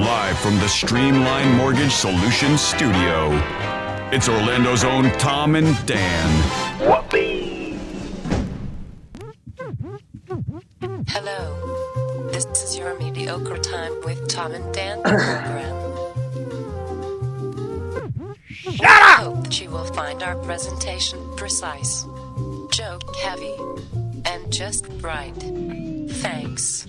Live from the Streamline Mortgage Solutions studio, it's Orlando's own Tom and Dan. Hello, this is your mediocre time with Tom and Dan program. Shut We up! hope that you will find our presentation precise, joke heavy, and just right. Thanks.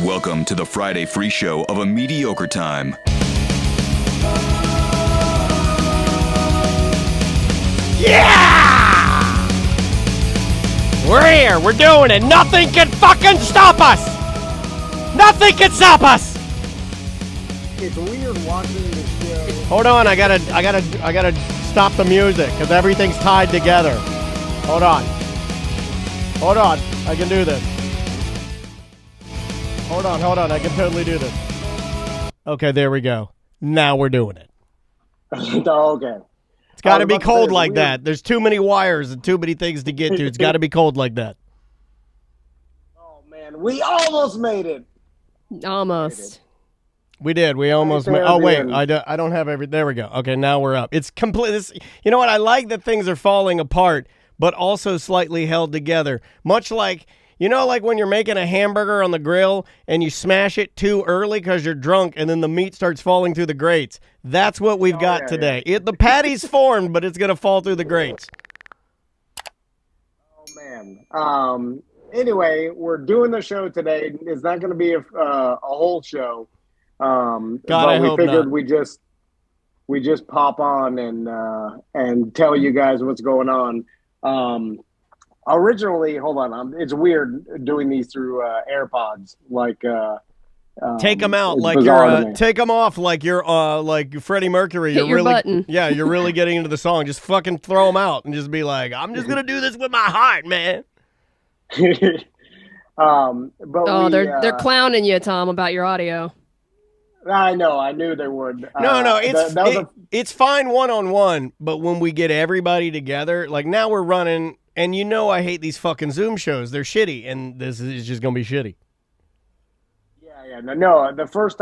Welcome to the Friday free show of A Mediocre Time. Yeah! We're here. We're doing it. Nothing can fucking stop us. Nothing can stop us. It's weird watching the show. Hold on. I gotta stop the music because everything's tied together. Hold on. I can do this. Hold on. I can totally do this. Okay, there we go. Now we're doing it. Okay. It's got to I was be about to say, cold it's like weird. that. There's too many wires and too many things to get to. It's got to be cold like that. Oh man, we almost made it. Almost. We did. We almost. there Oh at the wait, end. I don't have every. There we go. Okay, now we're up. It's complete. You know what? I like that things are falling apart, but also slightly held together. Much like like when you're making a hamburger on the grill and you smash it too early because you're drunk, and then the meat starts falling through the grates. That's what we've got yeah, today. The patty's formed, but it's gonna fall through the grates. Oh man. Anyway, we're doing the show today. It's not going to be a whole show. God, but I we hope figured not. we just pop on and tell you guys what's going on. Originally, hold on. It's weird doing these through AirPods. Take them out it's like bizarre to you're. me. Take them off like you're. Like Freddie Mercury. Hit You're your really. button. Yeah, you're really getting into the song. Just fucking throw them out and just be like, I'm just gonna do this with my heart, man. But Oh, we, they're clowning you, Tom, about your audio. I know. I knew they would. No, that was it's fine one-on-one, but when we get everybody together, like now we're running, and I hate these fucking Zoom shows. They're shitty, and this is just gonna be shitty. Yeah. No. The first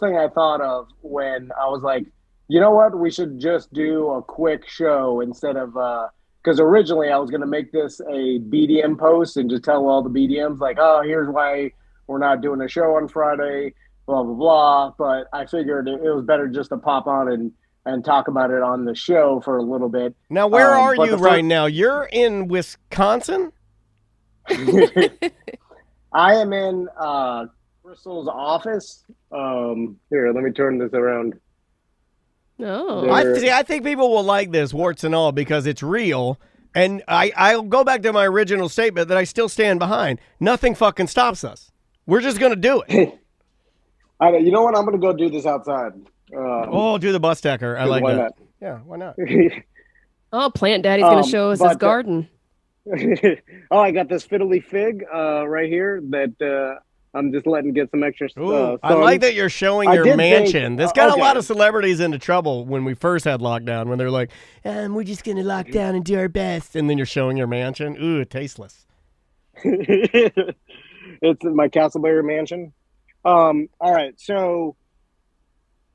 thing I thought of when I was like, you know what, we should just do a quick show instead of because originally I was going to make this a BDM post and just tell all the BDMs like, oh, here's why we're not doing a show on Friday, blah blah blah. But I figured it was better just to pop on and talk about it on the show for a little bit. Now, where are but you the right now? You're in Wisconsin? I am in Crystal's office. Here, let me turn this around. Oh. I think people will like this, warts and all, because it's real. And I'll go back to my original statement that I still stand behind. Nothing fucking stops us. We're just going to do it. You know what? I'm going to go do this outside. Do the bus tacker. I like why that. not? Yeah, why not? Oh, Plant Daddy's going to show us his but, garden. I got this fiddly fig right here that I'm just letting get some extra Ooh, I sun. like that you're showing I your did mansion. think- This got okay. a lot of celebrities into trouble when we first had lockdown, when they're like, we're just going to lock down and do our best. And then you're showing your mansion. Ooh, tasteless. It's my Castleberry mansion. All right, so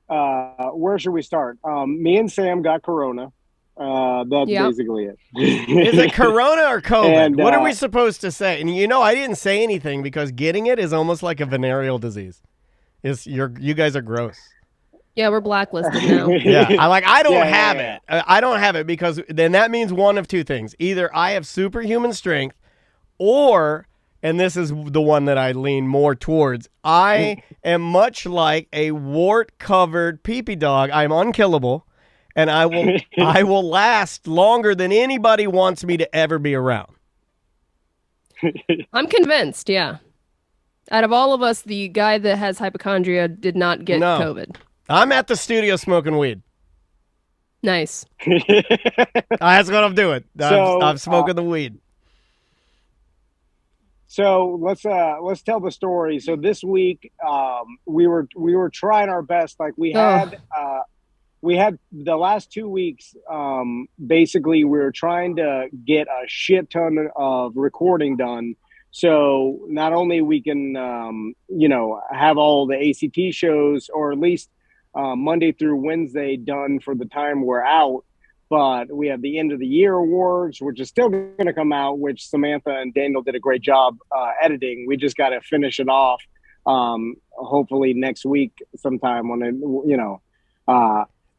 where should we start? Me and Sam got corona. That's Yep. basically it. Is it corona or COVID? And, What are we supposed to say? And I didn't say anything because getting it is almost like a venereal disease. You guys are gross. Yeah, we're blacklisted now. Yeah, I don't Yeah, have yeah. it. I don't have it because then that means one of two things. Either I have superhuman strength, or, and this is the one that I lean more towards, I am much like a wart-covered pee-pee dog. I'm unkillable, and I will last longer than anybody wants me to ever be around. I'm convinced, yeah. Out of all of us, the guy that has hypochondria did not get No. COVID. I'm at the studio smoking weed. Nice. That's what I'm doing. I'm smoking the weed. So let's tell the story. So this week, we were trying our best. Like we had the last 2 weeks. Basically, we were trying to get a shit ton of recording done. So not only we can, have all the ACT shows, or at least Monday through Wednesday done for the time we're out. But we have the end of the year awards, which is still going to come out, which Samantha and Daniel did a great job editing. We just got to finish it off. Hopefully next week sometime when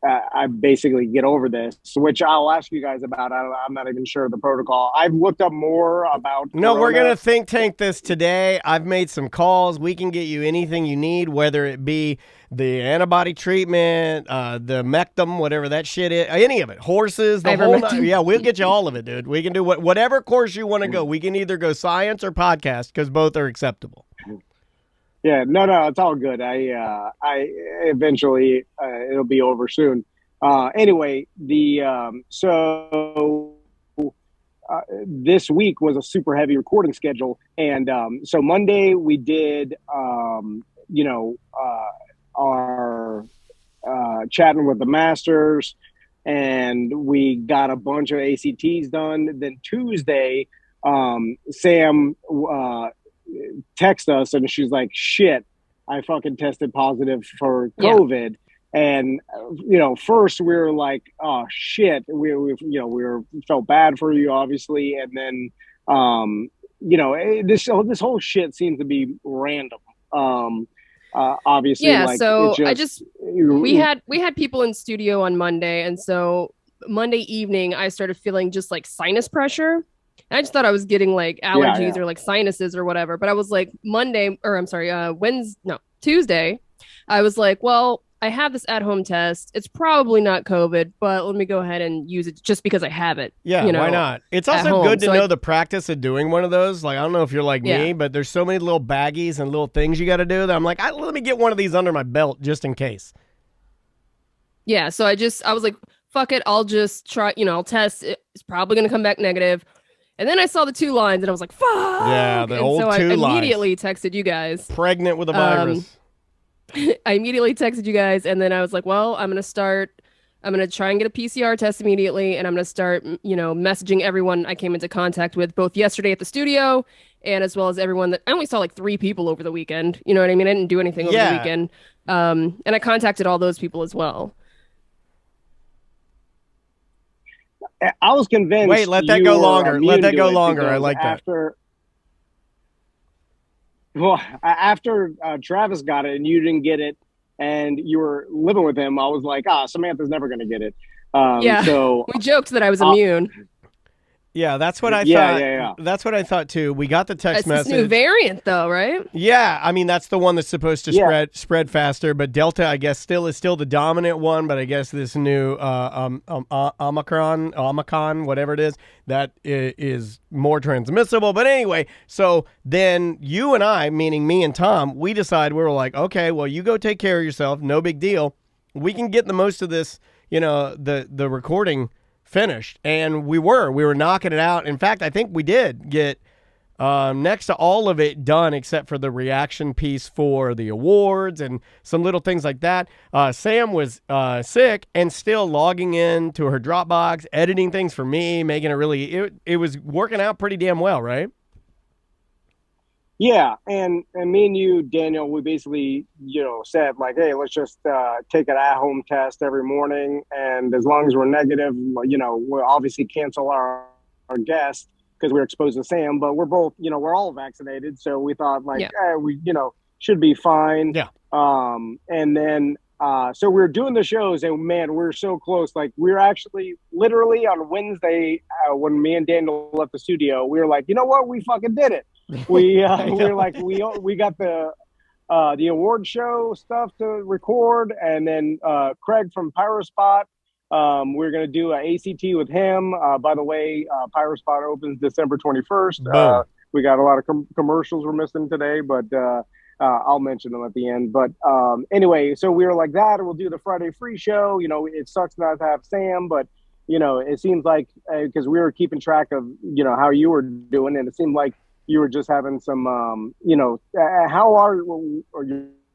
I basically get over this, which I'll ask you guys about. I'm not even sure of the protocol. I've looked up more about. No, Corona. we're going to think tank this today. I've made some calls. We can get you anything you need, whether it be the antibody treatment, the Mectum, whatever that shit is, any of it. Horses, the whole Ivermectin. yeah, we'll get you all of it, dude. We can do whatever course you want to go. We can either go science or podcast because both are acceptable. Yeah, no, it's all good. I eventually it'll be over soon. Anyway, this week was a super heavy recording schedule, and so Monday we did our chatting with the masters, and we got a bunch of ACTs done. Then Tuesday, Sam text us and she's like, shit, I fucking tested positive for COVID. And first we were like, oh shit, we felt bad for you, obviously. And then this whole shit seems to be random. Obviously, Yeah, like, so we had people in studio on Monday, and so Monday evening I started feeling just like sinus pressure. And I just thought I was getting like allergies or like sinuses or whatever. But I was like Tuesday, I was like, well, I have this at-home test. It's probably not COVID, but let me go ahead and use it just because I have it. Yeah, why not? It's also good to know the practice of doing one of those. Like, I don't know if you're like me, but there's so many little baggies and little things you got to do that I'm like, let me get one of these under my belt just in case. Yeah, so I was like, fuck it, I'll just try, I'll test. It's probably going to come back negative. And then I saw the 2 lines and I was like, fuck. Yeah, the old 2 lines. So I immediately texted you guys. Pregnant with a virus. I immediately texted you guys, and then I was like, well, I'm going to try and get a PCR test immediately, and I'm going to start, messaging everyone I came into contact with both yesterday at the studio and as well as everyone that I only saw like 3 people over the weekend. You know what I mean? I didn't do anything over the weekend. And I contacted all those people as well. I was convinced. Wait, let that go longer. Let that go longer. I like that. After Travis got it and you didn't get it, and you were living with him, I was like, Samantha's never going to get it. So we joked that I was immune. Yeah, that's what I thought. Yeah. That's what I thought too. We got the text message. It's this new variant though, right? Yeah, I mean that's the one that's supposed to spread faster, but Delta I guess is still the dominant one, but I guess this new Omicron, whatever it is, that is more transmissible. But anyway, so then you and I, meaning me and Tom, we were like, okay, well you go take care of yourself, no big deal. We can get the most of this, the recording finished, and we were knocking it out. In fact, I think we did get next to all of it done except for the reaction piece for the awards and some little things like that. Sam was sick and still logging in to her Dropbox, editing things for me, making it it was working out pretty damn well, right? Yeah, and me and you, Daniel, we basically, said like, hey, let's just take an at-home test every morning, and as long as we're negative, we'll obviously cancel our guest because we're exposed to Sam, but we're both, we're all vaccinated, so we thought like, we, should be fine. Yeah. And then, so we were doing the shows, and man, we're so close. Like, we were actually literally on Wednesday when me and Daniel left the studio, we were like, you know what, we fucking did it. We were like, we got the award show stuff to record, and then Craig from Pyrospot, we're gonna do an ACT with him. By the way, Pyrospot opens December 21st. We got a lot of commercials we're missing today, but I'll mention them at the end. But anyway, so we were like that, or we'll do the Friday free show. You know, it sucks not to have Sam, but you know, it seems like because we were keeping track of how you were doing, and it seemed like you were just having some how are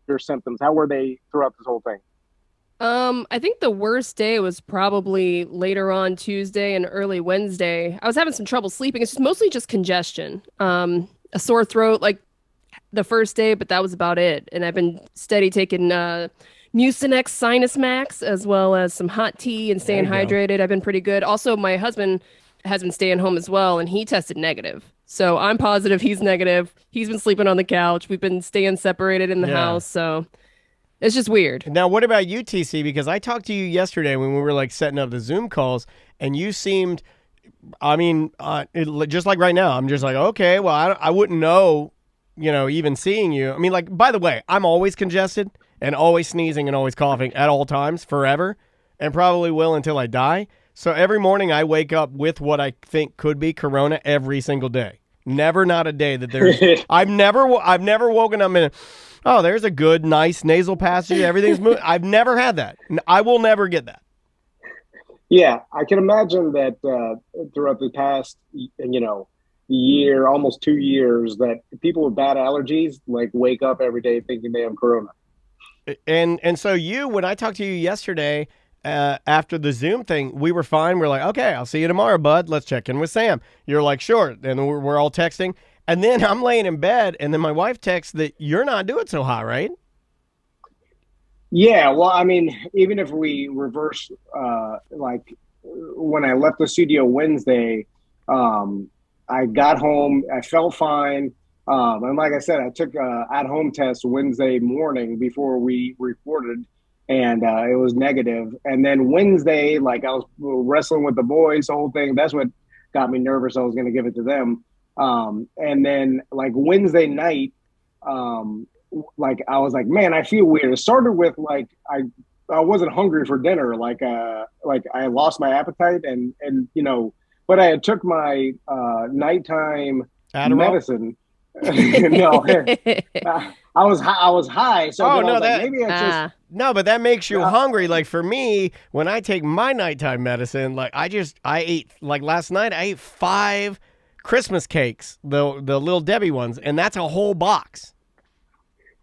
your symptoms? How were they throughout this whole thing? I think the worst day was probably later on Tuesday and early Wednesday. I was having some trouble sleeping. It's just mostly just congestion. A sore throat like the first day, but that was about it. And I've been steady taking Mucinex Sinus Max as well as some hot tea and staying hydrated. I've been pretty good. Also, my husband has been staying home as well, and he tested negative. So I'm positive he's negative. He's been sleeping on the couch. We've been staying separated in the house. So it's just weird. Now, what about you, TC? Because I talked to you yesterday when we were like setting up the Zoom calls, and you seemed, I mean, just like right now, I'm just like, okay, well, I wouldn't know, even seeing you. I mean, like, by the way, I'm always congested and always sneezing and always coughing at all times forever, and probably will until I die. So every morning I wake up with what I think could be corona every single day. Never not a day that there's. I've never woken up and, oh, there's a good, nice nasal passage. Everything's moving. I've never had that. I will never get that. Yeah, I can imagine that throughout the past, year, almost 2 years, that people with bad allergies like wake up every day thinking they have corona. And so when I talked to you yesterday after the Zoom thing, we were fine. We're like, okay, I'll see you tomorrow, bud. Let's check in with Sam. You're like, sure. And we're all texting. And then I'm laying in bed, and then my wife texts that you're not doing so hot, right? Yeah, well, I mean, even if we reverse, like when I left the studio Wednesday, I got home, I felt fine. And like I said, I took a at-home test Wednesday morning before we recorded, and it was negative. And then Wednesday, like I was wrestling with the boys, the whole thing. That's what got me nervous. I was going to give it to them. And then like Wednesday night, like I was like, man, I feel weird. It started with like I wasn't hungry for dinner. Like I lost my appetite, and but I had took my nighttime Adderall? Medicine. No, I was high. So I was like, maybe it's just. No, but that makes you hungry. Like for me, when I take my nighttime medicine, like I ate, like last night, I ate 5 Christmas cakes, the Little Debbie ones, and that's a whole box.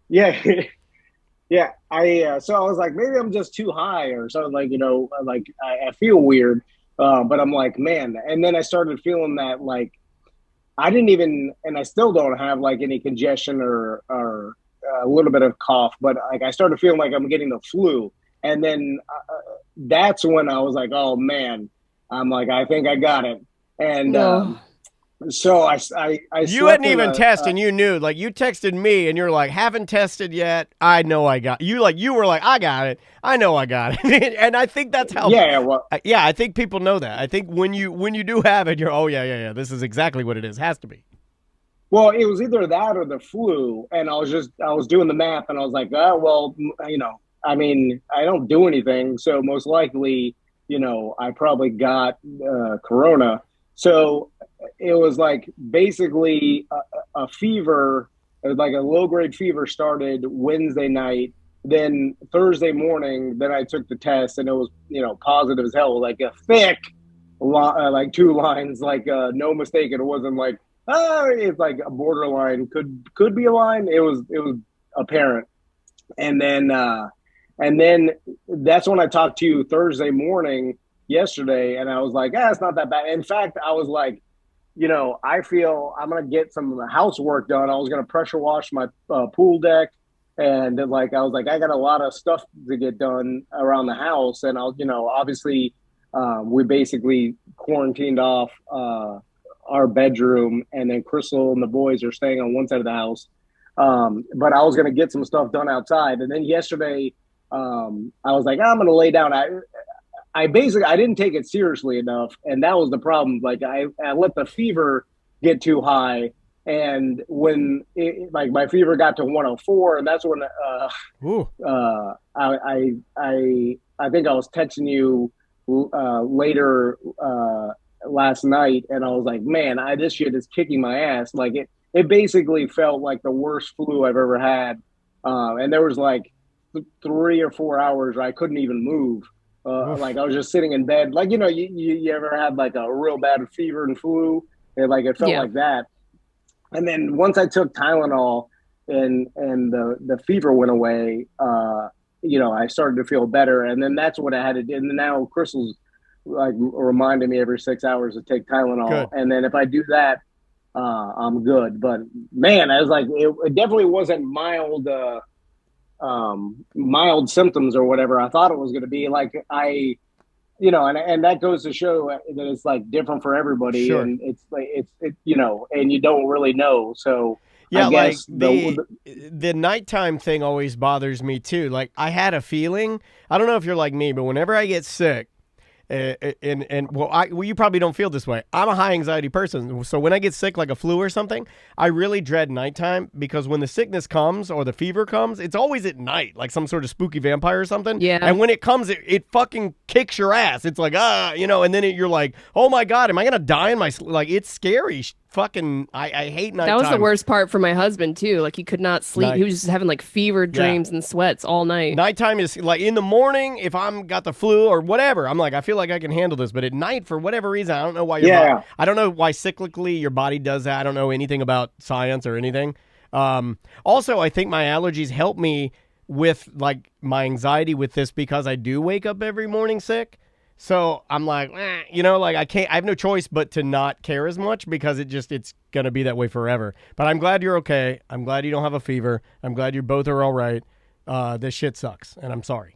Yeah. Yeah. So I was like, maybe I'm just too high or something, like, like I feel weird. But I'm like, man. And then I started feeling that, like, I didn't even, and I still don't have like any congestion or a little bit of cough, but like I started feeling like I'm getting the flu. And then that's when I was like, oh man, I'm like, I think I got it. And so I you hadn't even tested, and you knew, like you texted me and you're like, haven't tested yet. I know I got you. Like you were like, I got it. I know I got it. And I think that's how. Yeah. Well, yeah. I think people know that. I think when you do have it, you're, oh yeah. This is exactly what it is. Has to be. Well, it was either that or the flu, and I was doing the math, and I was like, oh well, I mean, I don't do anything, so most likely, I probably got corona. So it was like basically a fever, like a low-grade fever started Wednesday night. Then Thursday morning, then I took the test, and it was, positive as hell, like a thick, like 2 lines, like no mistake. It wasn't like, it's like a borderline, could be a line. It was apparent. And then that's when I talked to you Thursday morning yesterday, and I was like, it's not that bad. In fact, I was like, I feel I'm going to get some housework done. I was going to pressure wash my pool deck. And like, I was like, I got a lot of stuff to get done around the house. And I'll, obviously we basically quarantined off our bedroom, and then Crystal and the boys are staying on one side of the house. But I was going to get some stuff done outside. And then yesterday I was like, I'm going to lay down. I didn't take it seriously enough, and that was the problem. Like I let the fever get too high, and when like my fever got to 104, and that's when I think I was texting you later last night, and I was like, man, this shit is kicking my ass. Like it it basically felt like the worst flu I've ever had. And there was like 3 or 4 hours where I couldn't even move. Like I was just sitting in bed. Like, you ever had like a real bad fever and flu? It felt Yeah. like that. And then once I took Tylenol and the fever went away, I started to feel better. And then that's what I had to do. And now Crystal's like reminding me every 6 hours to take Tylenol. Good. And then if I do that, I'm good. But man, I was like, it definitely wasn't mild symptoms or whatever I thought it was going to be. Like and that goes to show that it's like different for everybody. Sure. And it's like, and you don't really know. So Yeah, I guess the nighttime thing always bothers me too. Like I had a feeling, I don't know if you're like me, but whenever I get sick, you probably don't feel this way. I'm a high anxiety person, so when I get sick, like a flu or something, I really dread nighttime because when the sickness comes or the fever comes, it's always at night, like some sort of spooky vampire or something. Yeah. And when it comes, it fucking kicks your ass. It's like and then you're like, oh my god, am I gonna die in my sleep? Like it's scary. Fucking, I hate nighttime. That was the worst part for my husband too. Like he could not sleep. He was just having like fever dreams and sweats all night. Nighttime is like in the morning. If I'm got the flu or whatever, I'm like, I feel like I can handle this. But at night, for whatever reason, I don't know why. I don't know why cyclically your body does that. I don't know anything about science or anything. Also, I think my allergies help me with like my anxiety with this because I do wake up every morning sick. So I'm like, I have no choice but to not care as much because it's going to be that way forever. But I'm glad you're okay. I'm glad you don't have a fever. I'm glad you both are all right. This shit sucks, and I'm sorry.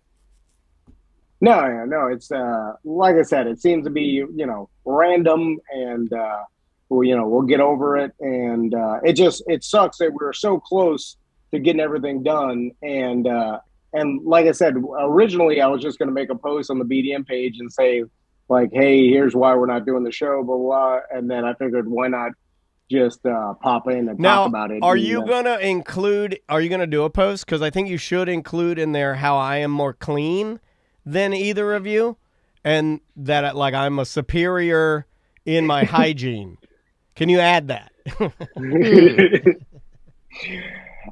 No, it's like I said, it seems to be, random and, we'll get over it. And it sucks that we're so close to getting everything done. And like I said, originally I was just going to make a post on the BDM page and say like, hey, here's why we're not doing the show, blah, blah. And then I figured why not just pop in and talk about it. Are you going to do a post? Because I think you should include in there how I am more clean than either of you and that like I'm a superior in my hygiene. Can you add that?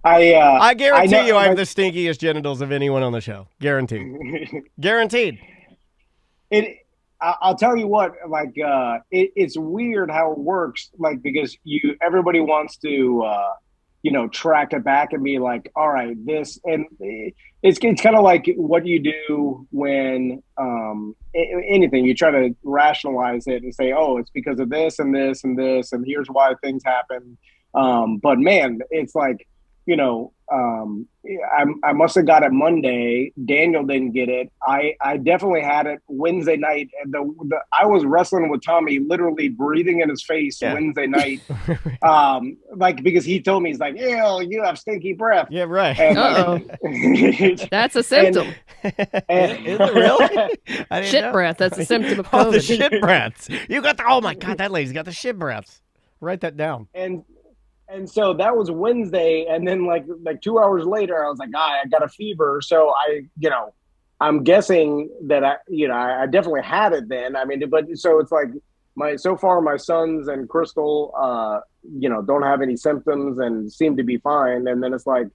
I guarantee I have the stinkiest genitals of anyone on the show. Guaranteed. Guaranteed. I'll tell you what, like, it's weird how it works, like, because everybody wants to, track it back and be like, all right, this, and it's kind of like what you do when anything, you try to rationalize it and say, oh, it's because of this and this and this, and here's why things happen. But man, it's like, I must have got it Monday. Daniel didn't get it. I definitely had it Wednesday night. And I was wrestling with Tommy, literally breathing in his face Wednesday night. Because he told me, he's like, "Ew, you have stinky breath." Yeah, right. That's a symptom. Is it really? Shit breath. That's a symptom of COVID. Oh, the shit breaths. You got oh my God, that lady's got the shit breaths. Write that down. And so that was Wednesday, and then like 2 hours later, I was like, I got a fever. So I'm guessing that I definitely had it then. I mean, but so it's like my sons and Crystal, don't have any symptoms and seem to be fine. And then it's like,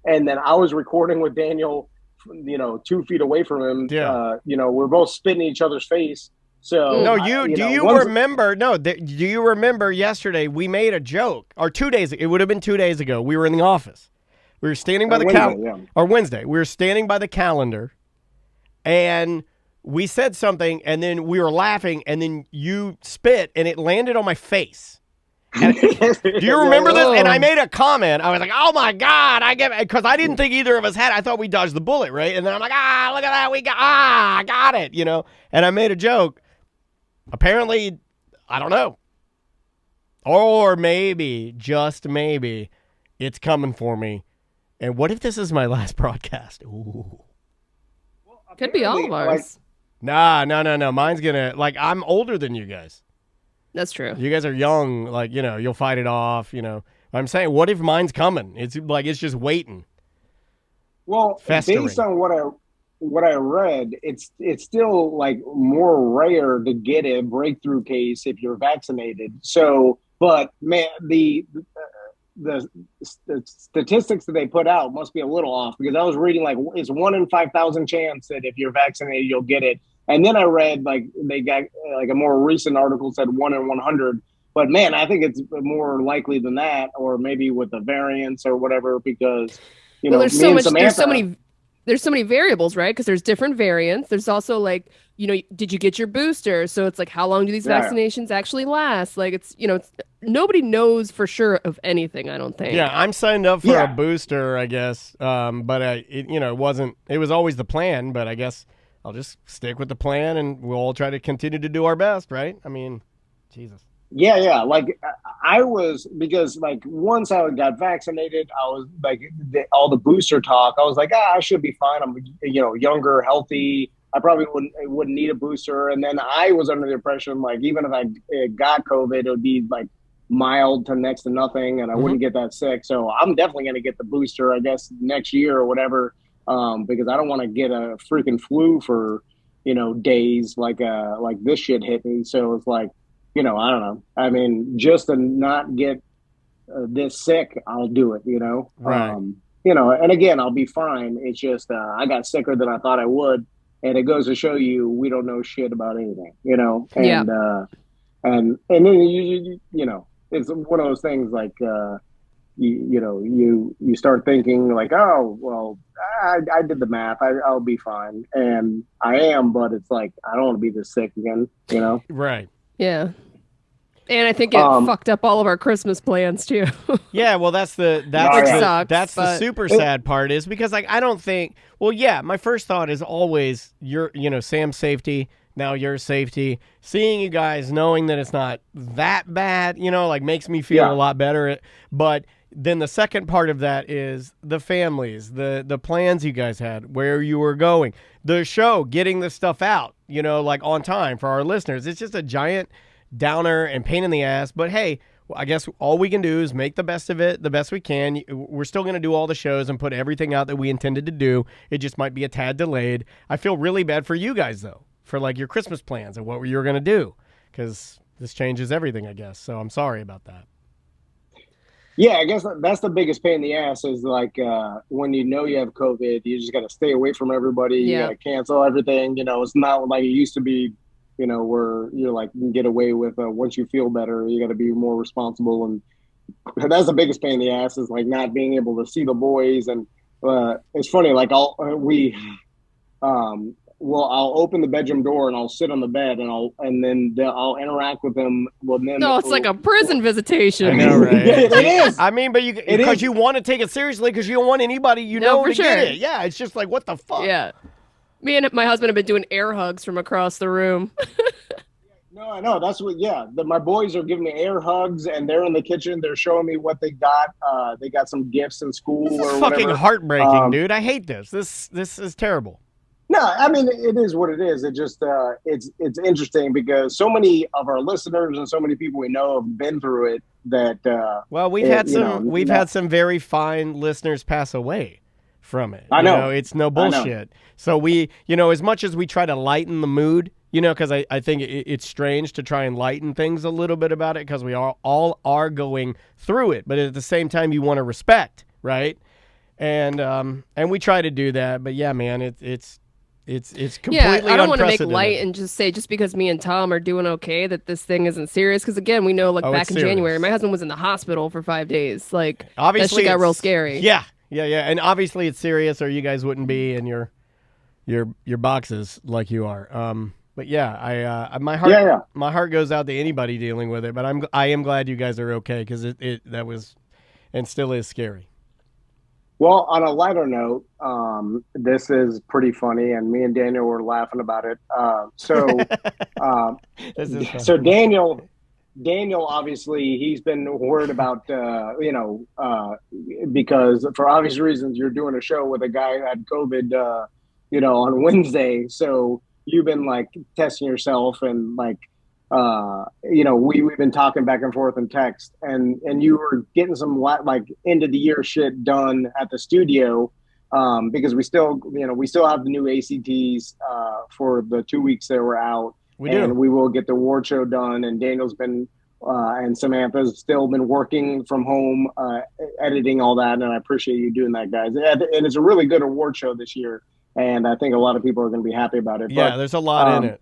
and then I was recording with Daniel, 2 feet away from him. Yeah. We're both spitting each other's face. So no, do you remember yesterday we made a joke, or 2 days, it would have been 2 days ago. We were in the office. We were standing by the calendar, or Wednesday. We were standing by the calendar and we said something and then we were laughing and then you spit and it landed on my face. And, do you remember this? And I made a comment. I was like, oh my God, because I didn't think either of us had it. I thought we dodged the bullet, right? And then I'm like, look at that. I got it, and I made a joke. Apparently, I don't know. Or maybe, just maybe, it's coming for me. And what if this is my last broadcast? Ooh. Could be all of ours. Nah. Mine's gonna, I'm older than you guys. That's true. You guys are young, you'll fight it off, I'm saying, what if mine's coming? It's it's just waiting. Well, festering. Based on what I read, it's still more rare to get a breakthrough case if you're vaccinated. So, but man, the statistics that they put out must be a little off, because I was reading like it's 1 in 5,000 chance that if you're vaccinated you'll get it, and then I read like they got like a more recent article said 1 in 100. But man, I think it's more likely than that, or maybe with the variants or whatever, because Well, there's me so and much. Samantha, There's so many variables, right? Because there's different variants. There's also like, did you get your booster? So it's like, how long do these Yeah. vaccinations actually last? Like, nobody knows for sure of anything. I don't think. Yeah, I'm signed up for Yeah. a booster, I guess. But it wasn't. It was always the plan. But I guess I'll just stick with the plan, and we'll all try to continue to do our best, right? I mean, Jesus. yeah. Like I was, because like once I got vaccinated, I was like all the booster talk. I was like, I should be fine. I'm younger, healthy. I probably wouldn't need a booster. And then I was under the impression like even if I got COVID, it would be like mild to next to nothing, and I wouldn't get that sick. So I'm definitely going to get the booster, I guess, next year or whatever, because I don't want to get a freaking flu for days like this shit hit me. So it's like, I don't know. I mean, just to not get this sick, I'll do it. Right. And again, I'll be fine. It's just I got sicker than I thought I would, and it goes to show you we don't know shit about anything. And Yeah. and then it's one of those things like you start thinking like, oh well, I did the math, I'll be fine, and I am, but it's like I don't want to be this sick again. Right. Yeah. And I think it fucked up all of our Christmas plans too. Yeah, well, that's the sucks, that's the but- super sad part, is because like I don't think. Well, yeah, my first thought is always Sam's safety. Now your safety. Seeing you guys, knowing that it's not that bad, like makes me feel Yeah. a lot better. But then the second part of that is the families, the plans you guys had, where you were going, the show, getting the stuff out, like on time for our listeners. It's just a giant downer and pain in the ass. But hey, I guess all we can do is make the best of it, the best we can. We're still going to do all the shows and put everything out that we intended to do. It just might be a tad delayed. I feel really bad for you guys, though, for like your Christmas plans and what you were going to do, because this changes everything, I guess. So I'm sorry about that. Yeah, I guess that's the biggest pain in the ass is like when you have COVID, you just got to stay away from everybody. You Yeah. got to cancel everything. It's not like it used to be, where you're like, you can get away with once you feel better, you got to be more responsible. And that's the biggest pain in the ass is like not being able to see the boys. And it's funny, like I'll open the bedroom door and I'll sit on the bed and I'll interact with them. Well, then No, it's like a prison visitation. I know, right? It is. I mean, but because you want to take it seriously, because you don't want anybody No, for to get sure. it. Yeah, it's just like, what the fuck? Yeah. Me and my husband have been doing air hugs from across the room. No, I know. That's what. Yeah, my boys are giving me air hugs, and they're in the kitchen. They're showing me what they got. They got some gifts in school This or is fucking whatever. heartbreaking, dude. I hate this. This is terrible. No, I mean it is what it is. It just it's interesting because so many of our listeners and so many people we know have been through it. That Well, we've had some very fine listeners pass away from it. I know. It's no bullshit. So we, as much as we try to lighten the mood, because I think it's strange to try and lighten things a little bit about it, because we all are going through it, but at the same time you want to respect, right? And we try to do that, but yeah, man, it's completely Yeah, I don't want to make unprecedented. light and just say just because me and Tom are doing okay that this thing isn't serious. Because again, we know Oh, back it's in serious. January, my husband was in the hospital for 5 days. Like Obviously, that shit got real it's- scary. Yeah, and obviously it's serious, or you guys wouldn't be in your boxes like you are. But yeah, my heart Yeah. my heart goes out to anybody dealing with it. But I am glad you guys are okay, because that was and still is scary. Well, on a lighter note, this is pretty funny, and me and Daniel were laughing about it. This is fun. So Daniel obviously he's been worried about because for obvious reasons you're doing a show with a guy who had COVID on Wednesday, so you've been like testing yourself and like we've been talking back and forth in text, and you were getting some like end of the year shit done at the studio because we still have the new ACTs for the 2 weeks that were out. We do. And we will get the award show done. And Daniel's been and Samantha's still been working from home, editing all that, and I appreciate you doing that, guys. And it's a really good award show this year, and I think a lot of people are going to be happy about it. Yeah, But there's a lot in it.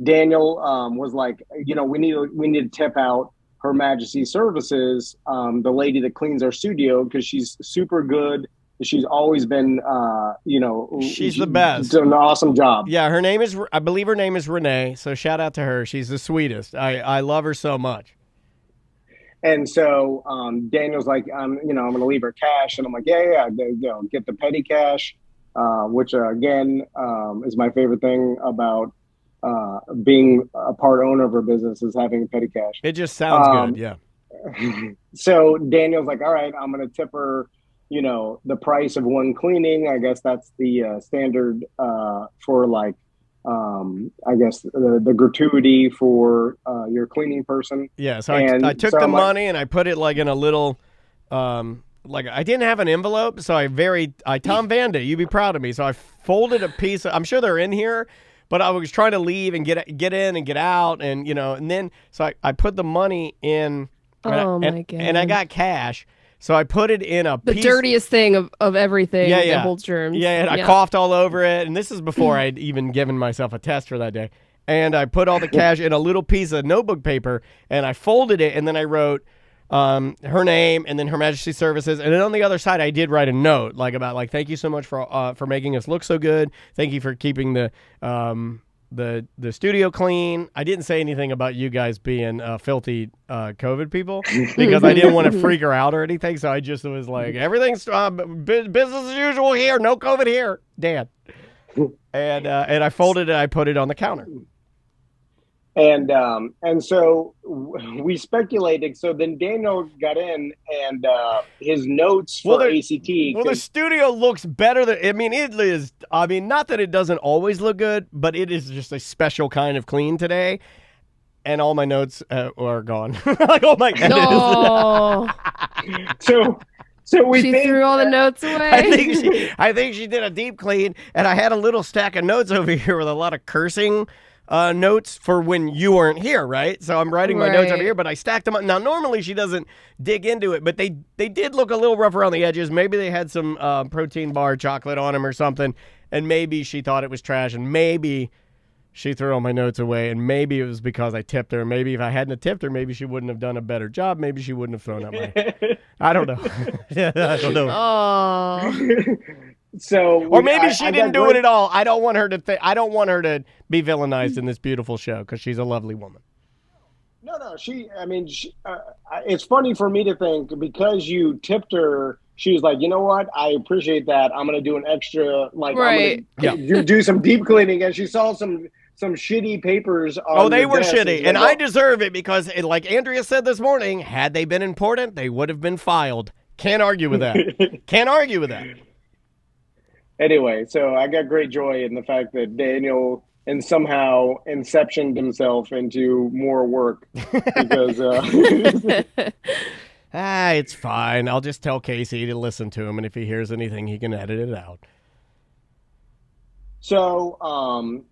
Daniel was like, we need to tip out Her Majesty's Services, the lady that cleans our studio, because she's super good. She's always been, She's the best. Done an awesome job. Yeah, I believe her name is Renee, so shout out to her. She's the sweetest. I love her so much. And so Daniel's like, I'm going to leave her cash. And I'm like, yeah, get the petty cash, which, again, is my favorite thing about being a part owner of her business, is having petty cash. It just sounds good, yeah. So Daniel's like, all right, I'm going to tip her, the price of one cleaning. I guess that's the standard for like, I guess the gratuity for your cleaning person. Yeah, so I took the money and I put it like in a little, like I didn't have an envelope, so I Tom Vanda, you'd be proud of me. So I folded a piece. I'm sure they're in here, but I was trying to leave and get in and get out, and and then so I put the money in. My God! And I got cash. So I put it in the dirtiest thing of everything that holds germs. Yeah, and I coughed all over it. And this is before I'd even given myself a test for that day. And I put all the cash in a little piece of notebook paper, and I folded it, and then I wrote her name and then Her Majesty's Services. And then on the other side, I did write a note about thank you so much for making us look so good. Thank you for keeping the studio clean. I didn't say anything about you guys being filthy COVID people because I didn't want to freak her out or anything. So I just was like, everything's business as usual here. No COVID here, Dan. And I folded it. I put it on the counter. And so we speculated. So then Daniel got in, and his notes for ACT. Well, the studio looks better than. It is. Not that it doesn't always look good, but it is just a special kind of clean today. And all my notes are gone. Like, oh my goodness. No. So she threw all the notes away. I think she did a deep clean, and I had a little stack of notes over here with a lot of cursing. Notes for when you weren't here, right? So I'm writing my notes over here, but I stacked them up. Now, normally she doesn't dig into it, but they did look a little rough around the edges. Maybe they had some protein bar chocolate on them or something, and maybe she thought it was trash, and maybe she threw all my notes away, and maybe it was because I tipped her. Maybe if I hadn't tipped her, maybe she wouldn't have done a better job. Maybe she wouldn't have thrown out my... I don't know. I don't know. Oh. Or maybe she didn't do it at all. I don't want her to I don't want her to be villainized in this beautiful show because she's a lovely woman. No. It's funny for me to think because you tipped her. She was like, you know what? I appreciate that. I'm gonna do an extra. Right. You do some deep cleaning, and she saw some shitty papers. On they were desk. shitty, and I deserve it because, like Andrea said this morning, had they been important, they would have been filed. Can't argue with that. Can't argue with that. Anyway, so I got great joy in the fact that Daniel and somehow inceptioned himself into more work because it's fine. I'll just tell Casey to listen to him, and if he hears anything, he can edit it out. So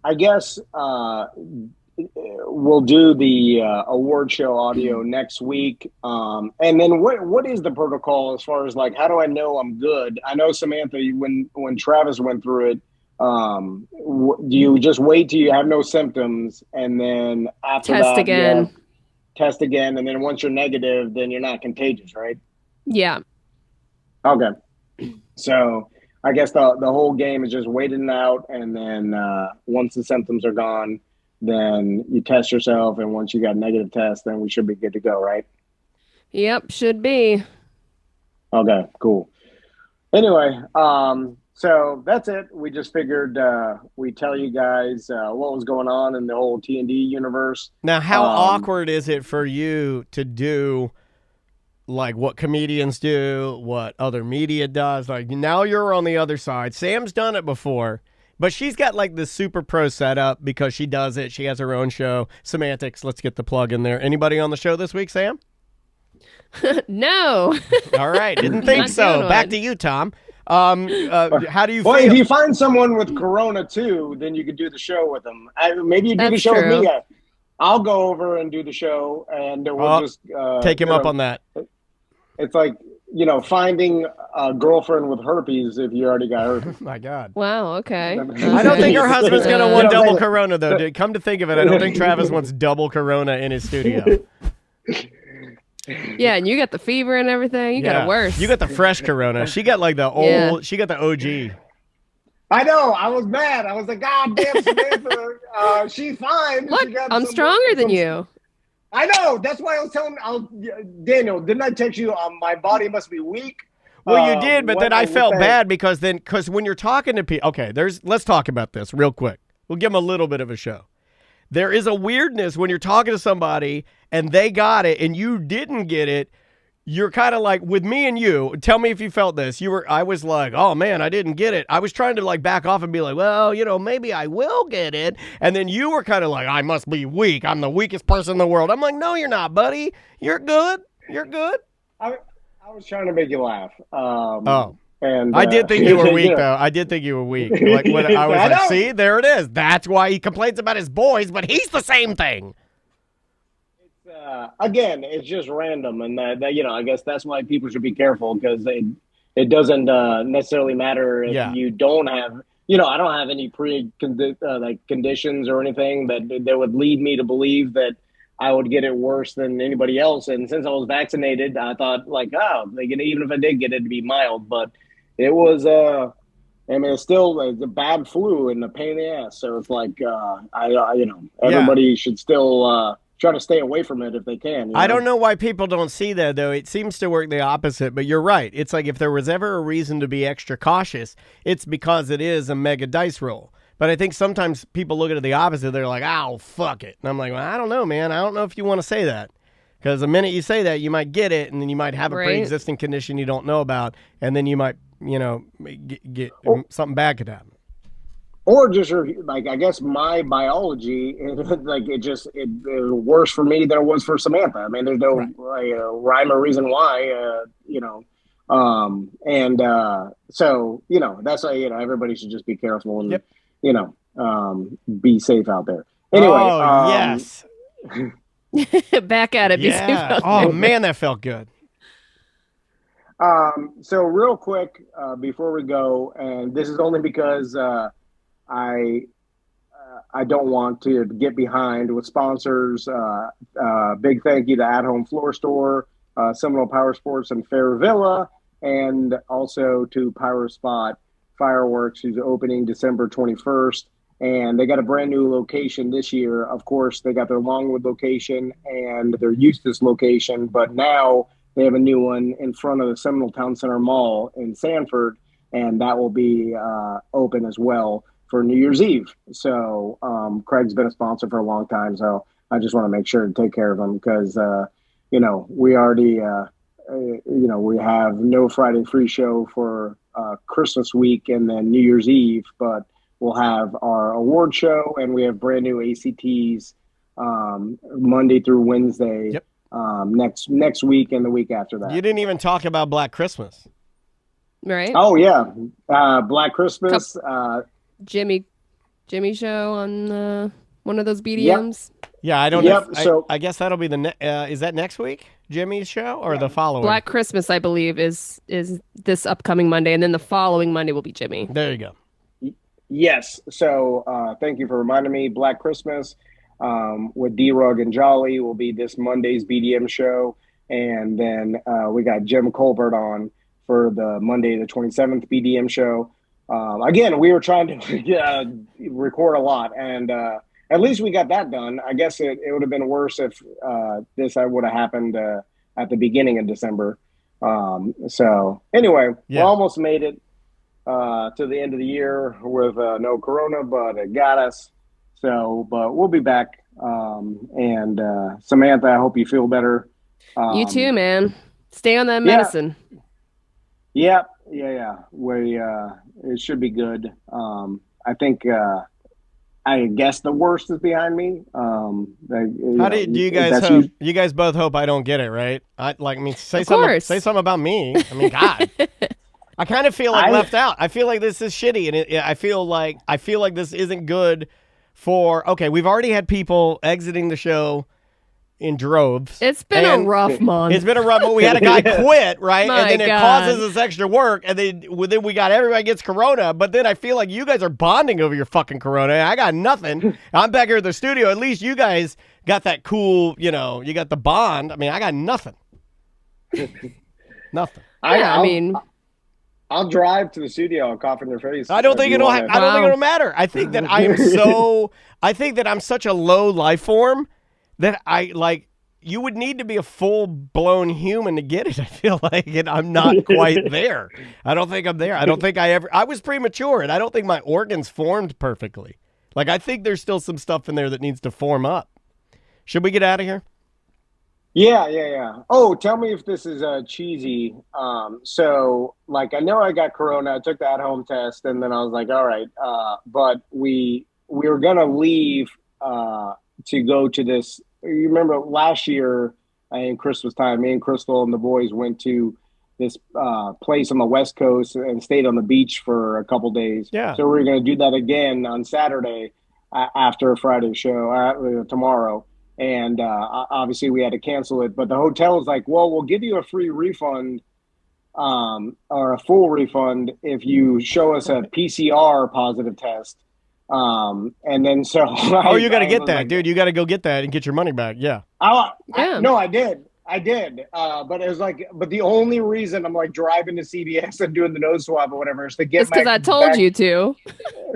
I guess we'll do the award show audio next week. And then what is the protocol as far as how do I know I'm good? I know, Samantha, when Travis went through it, do you just wait till you have no symptoms and then after test again? Test again. And then once you're negative, then you're not contagious, right? Yeah. Okay. So I guess the whole game is just waiting out. And then once the symptoms are gone, then you test yourself, and once you got a negative test, then we should be good to go, right? Yep, should be. Okay, cool. Anyway, so that's it. We just figured we'd tell you guys what was going on in the whole T&D universe. Now, how awkward is it for you to do what comedians do, what other media does? Now you're on the other side. Sam's done it before. But she's got the super pro setup because she does it. She has her own show. Semantics, let's get the plug in there. Anybody on the show this week, Sam? No. All right, didn't think so. Back to you, Tom. How do you feel? Well, if you find someone with Corona too, then you could do the show with them. Maybe you do the show with me. I'll go over and do the show, and we'll Oh, just Take him up on that. It's like finding a girlfriend with herpes if you already got herpes. My God. Wow. Okay. I don't think her husband's going to want You know, double like- Corona, though. Dude. Come to think of it, I don't think Travis wants double Corona in his studio. Yeah, and you got the fever and everything. You got it worse. You got the fresh Corona. She got like the old, Yeah. she got the OG. I know. I was mad. I was like, God damn, Samantha, she's fine. Look, She got I'm some- stronger than some- you. I know. That's why I was telling Daniel, didn't I text you? My body must be weak. Well, you did, but what- then I what felt the bad because when you're talking to people, okay, let's talk about this real quick. We'll give them a little bit of a show. There is a weirdness when you're talking to somebody and they got it and you didn't get it. You're kind of like, with me and you, tell me if you felt this. I was like, oh man, I didn't get it. I was trying to like back off and be like, well, maybe I will get it. And then you were kind of like, I must be weak. I'm the weakest person in the world. I'm like, no, you're not, buddy. You're good. You're good. I was trying to make you laugh. Oh. And I did think you were weak, know. though. I did think you were weak. Like when I was I like, know. see, there it is. That's why he complains about his boys, but he's the same thing. Again, it's just random, and that I guess that's why people should be careful because it doesn't necessarily matter if Yeah. you don't have. I don't have any conditions or anything that would lead me to believe that I would get it worse than anybody else. And since I was vaccinated, I thought like, even if I did get it, it'd be mild. But it was, it's still a bad flu and a pain in the ass. So it's like, everybody should still try to stay away from it if they can. I don't know why people don't see that, though. It seems to work the opposite, but you're right. It's like if there was ever a reason to be extra cautious, it's because it is a mega dice roll. But I think sometimes people look at it the opposite. They're like, oh, fuck it. And I'm like, well, I don't know, man. I don't know if you want to say that. Because the minute you say that, you might get it, and then you might have a Right. pre-existing condition you don't know about, and then you might, get something bad could happen. Or just like I guess my biology, it was worse for me than it was for Samantha. I mean, there's no rhyme or reason why, so that's why everybody should just be careful and be safe out there. Anyway, yes, Back at it. yeah. Oh man, that felt good. So real quick before we go, and this is only because I don't want to get behind with sponsors. Big thank you to At Home Floor Store, Seminole Power Sports, and Fair Villa, and also to Power Spot Fireworks, who's opening December 21st. And they got a brand new location this year. Of course, they got their Longwood location and their Eustis location, but now they have a new one in front of the Seminole Town Center Mall in Sanford, and that will be open as well for New Year's Eve. So Craig's been a sponsor for a long time, so I just want to make sure to take care of him because, we already, we have no Friday free show for Christmas week and then New Year's Eve, but we'll have our award show and we have brand new ACTs Monday through Wednesday. Yep. Next week and the week after that. You didn't even talk about Black Christmas. Right. Oh yeah, Black Christmas. Jimmy show on one of those BDMs. Yeah, I don't Yep, know. so- I guess that'll be is that next week, Jimmy's show, or the following? Black Christmas, I believe, is this upcoming Monday, and then the following Monday will be Jimmy. There you go. Yes. So thank you for reminding me. Black Christmas with D-Rug and Jolly will be this Monday's BDM show. And then we got Jim Colbert on for the Monday, the 27th BDM show. Again, we were trying to record a lot, and at least we got that done. I guess it would have been worse if this would have happened at the beginning of December. So anyway, we almost made it to the end of the year with no corona, but it got us. So, but we'll be back. And Samantha, I hope you feel better. You too, man. Stay on that medicine. Yeah. We it should be good. I think I guess the worst is behind me. How do you guys hope? You guys both hope I don't get it, right? Say something about me. I mean, God. I kind of feel like left out. I feel like this is shitty, and I feel like this isn't good okay, we've already had people exiting the show in droves. It's been a rough month. It's been a rough month. We had a guy quit, right? My and then it God. causes us extra work. And then we got everybody gets corona. But then I feel like you guys are bonding over your fucking corona. I got nothing. I'm back here at the studio. At least you guys got that cool, you got the bond. I mean, I got nothing. Nothing. Yeah, I mean, I'll drive to the studio and cough in your face. I don't think if you it'll. want it. I don't think Wow. it'll matter. I think that I am so. I think that I'm such a low life form that I like. You would need to be a full blown human to get it. I feel like, and I'm not quite there. I don't think I'm there. I don't think I was premature, and I don't think my organs formed perfectly. Like I think there's still some stuff in there that needs to form up. Should we get out of here? Yeah. Oh, tell me if this is cheesy. So, like, I know I got corona. I took the at-home test, and then I was like, all right. But we were gonna leave to go to this. You remember last year in Christmas time, me and Crystal and the boys went to this place on the West Coast and stayed on the beach for a couple days. Yeah. So we're gonna do that again on Saturday after Friday's show tomorrow. And obviously we had to cancel it, but the hotel was like, well, we'll give you a free refund or a full refund if you show us a PCR positive test. And then so Oh, you got to I get was that, like, dude. You got to go get that and get your money back. Yeah. Yeah. No, I did. But it was like, but the only reason I'm like driving to CVS and doing the nose swab or whatever is to get it's because I told back. you to.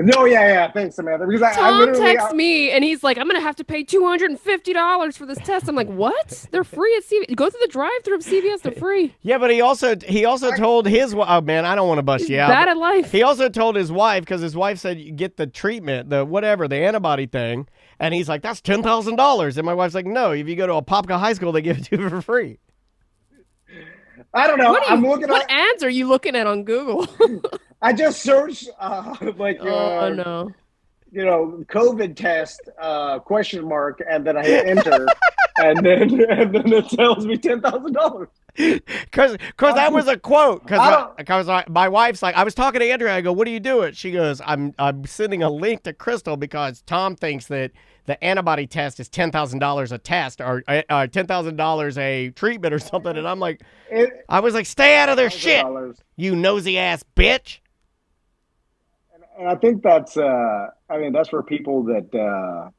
No, yeah. Thanks, Samantha. Because I Tom literally, texts me and he's like, I'm going to have to pay $250 for this test. I'm like, what? They're free at CVS. Go through the drive-thru of CVS. They're free. Yeah, but he also told his wife. Oh man, I don't want to bust you out. Bad but at life. He also told his wife because his wife said you get the treatment, the antibody thing, and he's like, that's $10,000. And my wife's like, no, if you go to a Popka high school, they give it to you for free. I don't know. What I'm looking what at. ads are you looking at on Google? I just searched Oh, no. COVID test question mark, and then I hit enter, and then it tells me $10,000. Because that was a quote. I Because my wife's like, I was talking to Andrea. I go, what do you do? She goes, I'm sending a link to Crystal because Tom thinks that the antibody test is $10,000 a test or $10,000 a treatment or something. And I'm like, I was like, stay out of their shit, you nosy ass bitch. And I think that's that's for people that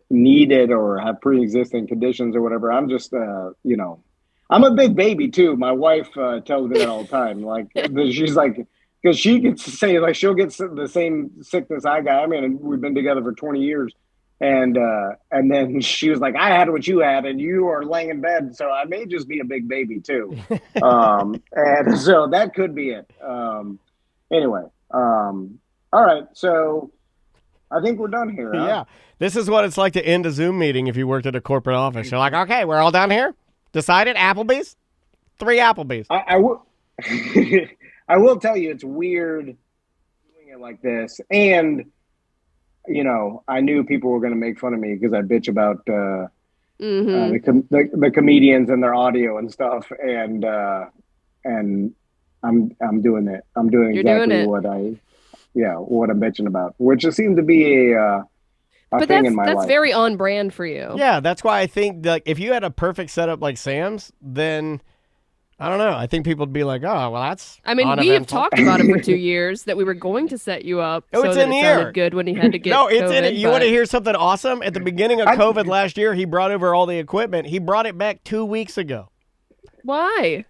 need it or have pre-existing conditions or whatever. I'm just I'm a big baby too. My wife tells me that all the time. Like she's like, because she gets to say like she'll get the same sickness I got. I mean, we've been together for 20 years, and then she was like, I had what you had, and you are laying in bed, so I may just be a big baby too. And so that could be it. Anyway, all right. So I think we're done here. Huh? Yeah, this is what it's like to end a Zoom meeting if you worked at a corporate office. You're like, okay, we're all done here. Decided Applebee's, 3 Applebee's. I will. I will tell you, it's weird doing it like this. And, I knew people were going to make fun of me because I bitch about the comedians and their audio and stuff. And I'm doing it. I'm doing You're exactly doing it. what I'm bitching about, which just seemed to be a But thing in my that's life. very on brand for you. Yeah, that's why I think like if you had a perfect setup like Sam's, then I don't know. I think people would be like, "Oh, well, that's." I mean, we have uneventful." talked about it for 2 years that we were going to set you up Oh, so it's that in it here. sounded good when he had to get No, it's COVID, in it. You want to but- hear something awesome? At the beginning of COVID last year, he brought over all the equipment. He brought it back 2 weeks ago. Why?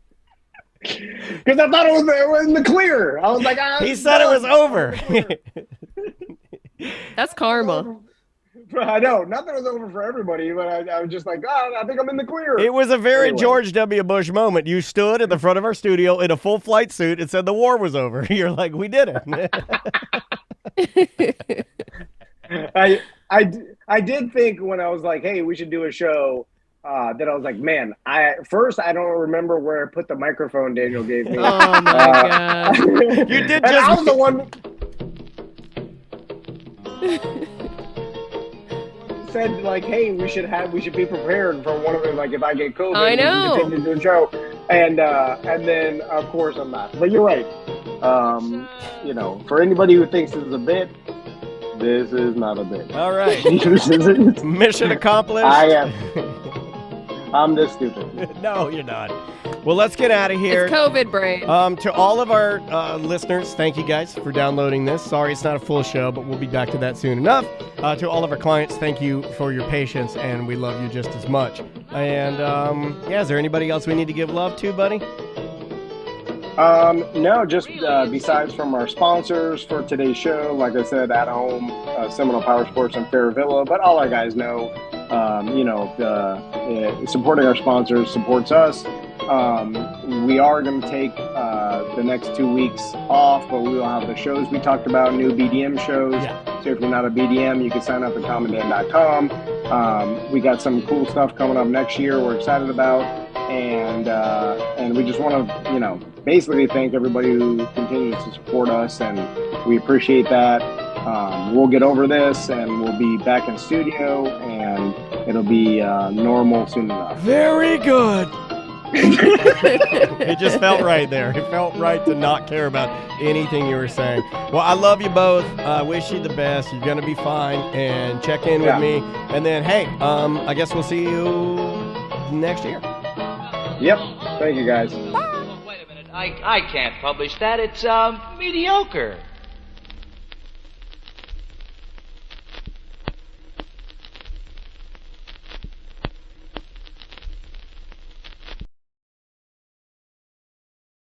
Because I thought it was in the clear. I was like, He said it was over. That's karma. I know. Not that it was over for everybody, but I was just like, I think I'm in the clear. It was a very Anyway. George W. Bush moment. You stood at the front of our studio in a full flight suit and said the war was over. You're like, we did it. I did think when I was like, hey, we should do a show, that I was like, man, I don't remember where I put the microphone Daniel gave me. Oh my god. You did And I just. was the one said like, hey, we should be prepared for one of them. Like if I get COVID, I know. we can continue to do a show. And then of course I'm not. But you're right. For anybody who thinks this is a bit, This is not a bit. All right. I Mission accomplished. am. I'm this stupid. No, you're not. Well, let's get out of here. It's COVID brain. To all of our listeners, thank you guys for downloading this. Sorry it's not a full show, but we'll be back to that soon enough. To all of our clients, thank you for your patience, and we love you just as much. And yeah, is there anybody else we need to give love to, buddy? No, just besides from our sponsors for today's show, like I said, At Home, Seminole Power Sports, and Fairvilla. But all our guys know, supporting our sponsors supports us. We are going to take the next 2 weeks off, but we will have the shows we talked about, new BDM shows. Yeah. So if you're not a BDM, you can sign up at TomandDan.com. We got some cool stuff coming up next year we're excited about. And we just want to, basically thank everybody who continues to support us, and we appreciate that. We'll get over this, and we'll be back in studio, and it'll be normal soon enough. Very good. It just felt right there. It felt right to not care about anything you were saying. Well, I love you both. I wish you the best. You're going to be fine, and check in with me. And then, hey, I guess we'll see you next year. Yep. Thank you, guys. Wait a minute. I can't publish that. It's mediocre.